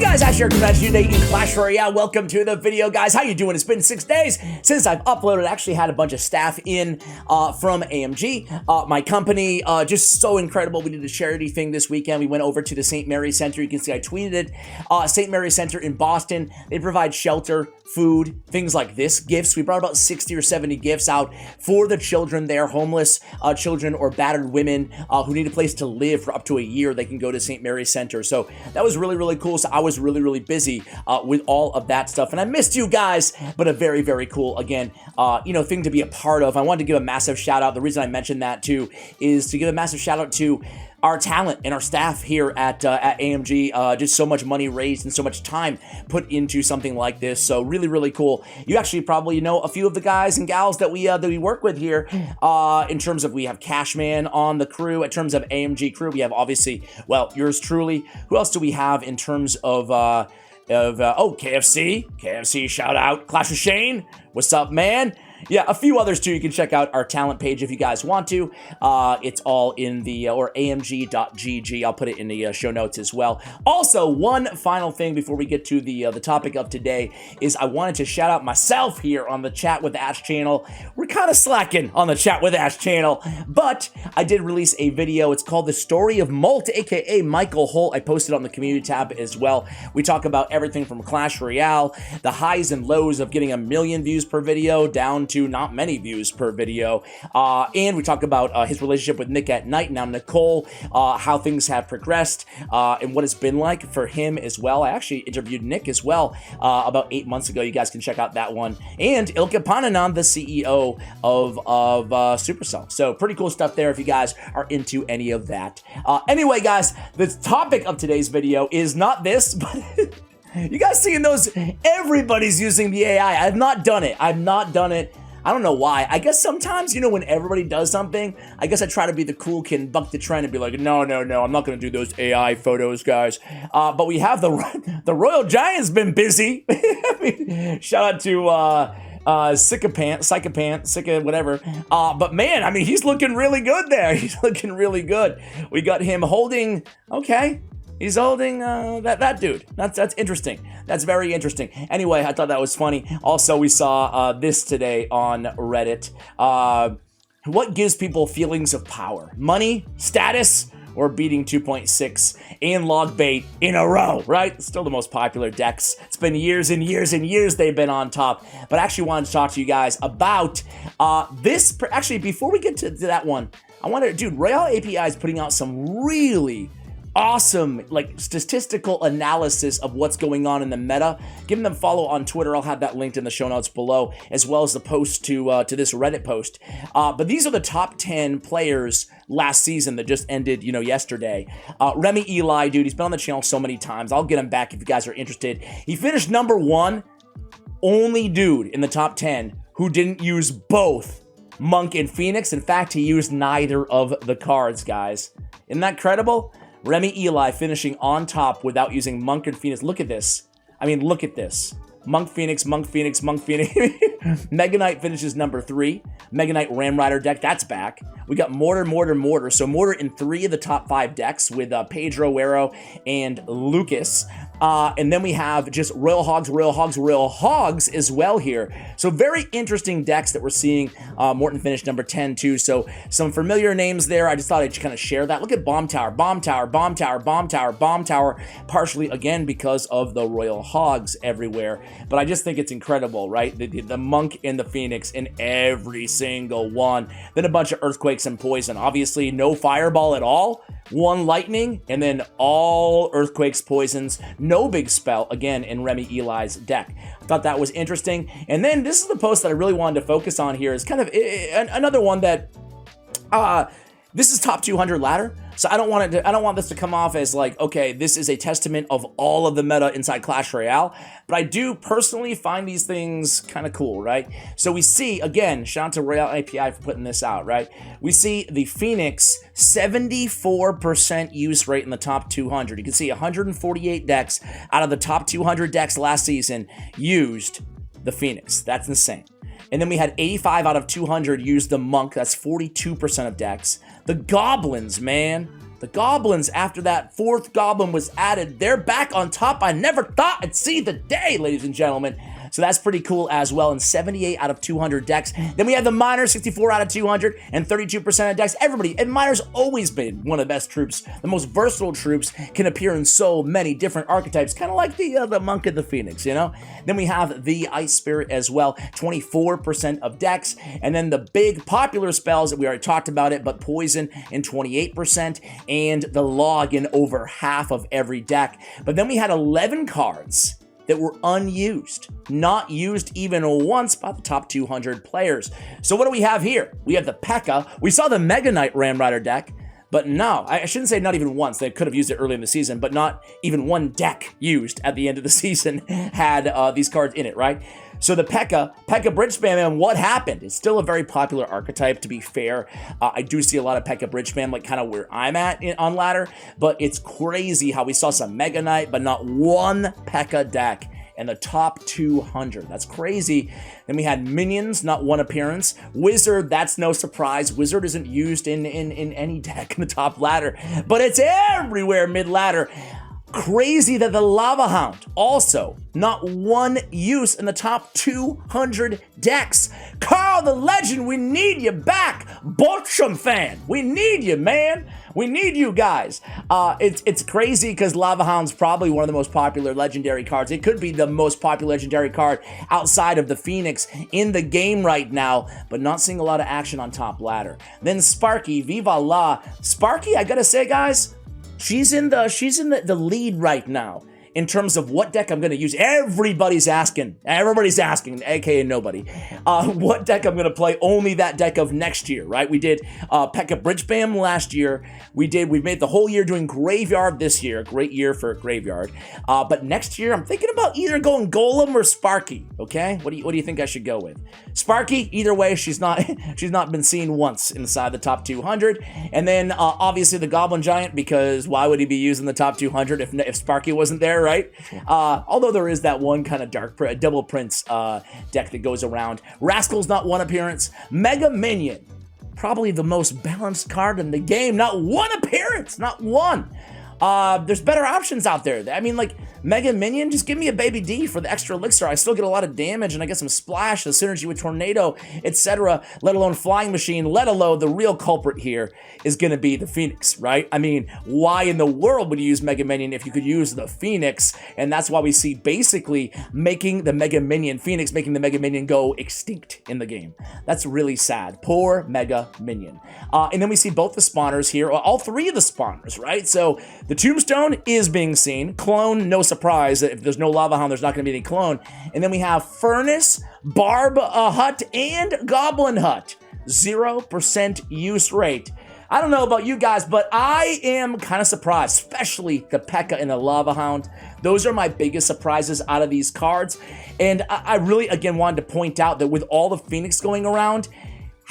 guys, Ash here, coming at you today in Clash Royale. Welcome to the video, guys. How you doing? It's been 6 days since I've uploaded. I actually had a bunch of staff in from AMG, my company. Just so incredible. We did a charity thing this weekend. We went over to the St. Mary's Center. You can see I tweeted it. St. Mary's Center in Boston. They provide shelter, food, things like this, gifts. We brought about 60 or 70 gifts out for the children there, homeless children or battered women who need a place to live for up to a year. They can go to St. Mary's Center. So that was really, really cool. So I was really busy with all of that stuff. And I missed you guys, but a very, very cool, again, thing to be a part of. I wanted to give a massive shout out. The reason I mentioned that too is to give a massive shout out to our talent and our staff here at AMG. Just so much money raised and so much time put into something like this. So really cool. You actually probably know a few of the guys and gals that we work with here. In terms of, we have Cashman on the crew. In terms of AMG crew, we have obviously, well, yours truly. Who else do we have in terms of KFC, shout out. Clash of Shane, what's up, man? Yeah, a few others too. You can check out our talent page if you guys want to. It's all in the, or amg.gg. I'll put it in the show notes as well. Also, one final thing before we get to the topic of today is I wanted to shout out myself here on the Chat with Ash channel. We're kind of slacking on the Chat with Ash channel, but I did release a video. It's called The Story of Malt, aka Michael Holt. I posted on the community tab as well. We talk about everything from Clash Royale, the highs and lows of getting 1 million views per video down to not many views per video, and we talk about his relationship with Nick at Night, now Nicole, how things have progressed, and what it's been like for him as well. I actually interviewed Nick as well about 8 months ago. You guys can check out that one. And Ilka Pananan, the CEO of Supercell. So pretty cool stuff there if you guys are into any of that. Anyway, guys, the topic of today's video is not this, but you guys seeing those? Everybody's using the AI. I've not done it. I don't know why. I guess sometimes, when everybody does something, I guess I try to be the cool kid and buck the trend and be like, no, I'm not going to do those AI photos, guys. But we have the Royal Giant's been busy. I mean, shout out to Sicka, whatever. But man, I mean, he's looking really good there. He's looking really good. We got him holding, okay. He's holding that dude. That's interesting. That's very interesting. Anyway, I thought that was funny. Also, we saw this today on Reddit. What gives people feelings of power? Money, status, or beating 2.6 and log bait in a row, right? Still the most popular decks. It's been years and years and years they've been on top. But I actually wanted to talk to you guys about this. Actually, before we get to that one, I wanted to, dude, RoyaleAPI is putting out some really awesome, statistical analysis of what's going on in the meta. Give them a follow on Twitter. I'll have that linked in the show notes below, as well as the post to this Reddit post. But these are the top 10 players last season that just ended, yesterday. Remy Eli, dude, he's been on the channel so many times. I'll get him back if you guys are interested. He finished #1, only dude in the top 10 who didn't use both Monk and Phoenix. In fact, he used neither of the cards, guys. Isn't that credible? Remy Eli finishing on top without using Monk and Phoenix. Look at this. I mean, look at this. Monk, Phoenix, Monk, Phoenix, Monk, Phoenix. Mega Knight finishes #3. Mega Knight Ram Rider deck, that's back. We got Mortar. So Mortar in 3 of the top 5 decks with Pedro, Wero, and Lucas. And then we have just Royal Hogs as well here. So very interesting decks that we're seeing. Morton finished #10 too. So some familiar names there. I just thought I'd kind of share that. Look at Bomb Tower, partially again because of the Royal Hogs everywhere. But I just think it's incredible, right? The Monk and the Phoenix in every single one. Then a bunch of Earthquakes and Poison. Obviously no Fireball at all. 1 Lightning, and then all Earthquakes, Poisons, no big spell, again, in Remy Eli's deck. I thought that was interesting. And then this is the post that I really wanted to focus on here. Is kind of another one that, this is top 200 ladder. So I don't want this to come off as like, okay, this is a testament of all of the meta inside Clash Royale, but I do personally find these things kind of cool, right? So we see, again, shout out to RoyaleAPI for putting this out, right? We see the Phoenix, 74% use rate in the top 200. You can see 148 decks out of the top 200 decks last season used the Phoenix. That's insane. And then we had 85 out of 200 use the Monk. That's 42% of decks. The Goblins, man. the goblins, after that 4th goblin was added, they're back on top. I never thought I'd see the day, ladies and gentlemen. So that's pretty cool as well. And 78 out of 200 decks. Then we have the miners, 64 out of 200 and 32% of decks. Everybody, and miners always been one of the best troops. The most versatile troops, can appear in so many different archetypes, kind of like the monk and the phoenix, you know. Then we have the ice spirit as well, 24% of decks. And then the big popular spells, we already talked about it, but poison in 28% and the log in over half of every deck. But then we had 11 cards that were unused, not used even once by the top 200 players. So what do we have here? We have the P.E.K.K.A. We saw the Mega Knight Ram Rider deck, but no, I shouldn't say not even once. They could have used it early in the season, but not even one deck used at the end of the season had these cards in it, right? So the P.E.K.K.A Bridge Spam, and what happened? It's still a very popular archetype, to be fair. I do see a lot of P.E.K.K.A Bridge Spam, like kind of where I'm at on ladder, but it's crazy how we saw some Mega Knight, but not one P.E.K.K.A deck in the top 200. That's crazy. Then we had minions, not one appearance. Wizard, that's no surprise. Wizard isn't used in any deck in the top ladder, but it's everywhere mid-ladder. Crazy that the Lava Hound also not one use in the top 200 decks. Carl the Legend, we need you back. Bolsham fan, we need you, man. We need you guys. It's crazy because Lava Hound's probably one of the most popular legendary cards. It could be the most popular legendary card outside of the Phoenix in the game right now, but not seeing a lot of action on top ladder. Then Sparky, Viva La. Sparky, I gotta say, guys, she's in the lead right now in terms of what deck I'm going to use. Everybody's asking, aka nobody, what deck I'm going to play. Only that deck of next year, right? We did P.E.K.K.A Bridge Spam last year. We've made the whole year doing Graveyard this year. Great year for Graveyard. But next year, I'm thinking about either going Golem or Sparky. Okay, what do you think I should go with? Sparky, either way, she's not been seen once inside the top 200. And then obviously the Goblin Giant, because why would he be using the top 200 if Sparky wasn't there, right? Although there is that one kind of double prince deck that goes around. Rascal's not one appearance. Mega Minion, probably the most balanced card in the game. Not one appearance, not one. There's better options out there. I mean, like, Mega Minion, just give me a Baby D for the extra elixir. I still get a lot of damage, and I get some splash, the synergy with Tornado, etc., let alone Flying Machine, let alone the real culprit here is going to be the Phoenix, right? I mean, why in the world would you use Mega Minion if you could use the Phoenix? And that's why we see basically making the Mega Minion go extinct in the game. That's really sad. Poor Mega Minion. And then we see both the spawners here, all three of the spawners, right? So the Tombstone is being seen. Clone, no surprise that if there's no Lava Hound, there's not going to be any clone. And then we have Furnace, Barb Hut, and Goblin Hut. 0% use rate. I don't know about you guys, but I am kind of surprised, especially the P.E.K.K.A and the Lava Hound. Those are my biggest surprises out of these cards. And I really, again, wanted to point out that with all the Phoenix going around,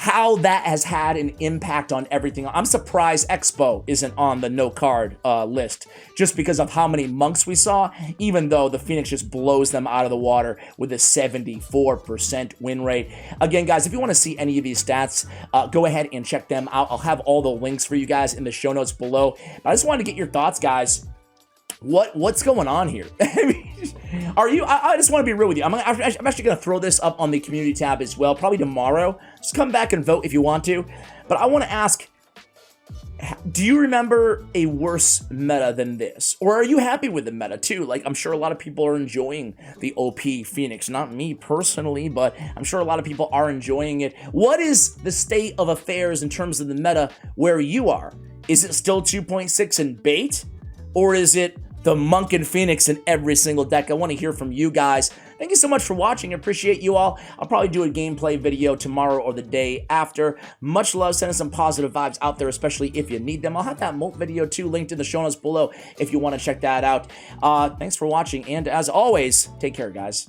how that has had an impact on everything. I'm surprised Expo isn't on the no card list just because of how many monks we saw, even though the Phoenix just blows them out of the water with a 74% win rate. Again, guys, if you want to see any of these stats, go ahead and check them out. I'll have all the links for you guys in the show notes below. But I just wanted to get your thoughts, guys. What's going on here? I just want to be real with you. I'm actually going to throw this up on the community tab as well, probably tomorrow. Just come back and vote if you want to. But I want to ask, do you remember a worse meta than this? Or are you happy with the meta too? Like, I'm sure a lot of people are enjoying the OP Phoenix. Not me personally, but I'm sure a lot of people are enjoying it. What is the state of affairs in terms of the meta where you are? Is it still 2.6 in bait? Or is it the Monk and Phoenix in every single deck? I want to hear from you guys. Thank you so much for watching. I appreciate you all. I'll probably do a gameplay video tomorrow or the day after. Much love. Send us some positive vibes out there, especially if you need them. I'll have that MOLT video too linked in the show notes below if you want to check that out. Thanks for watching, and as always, take care, guys.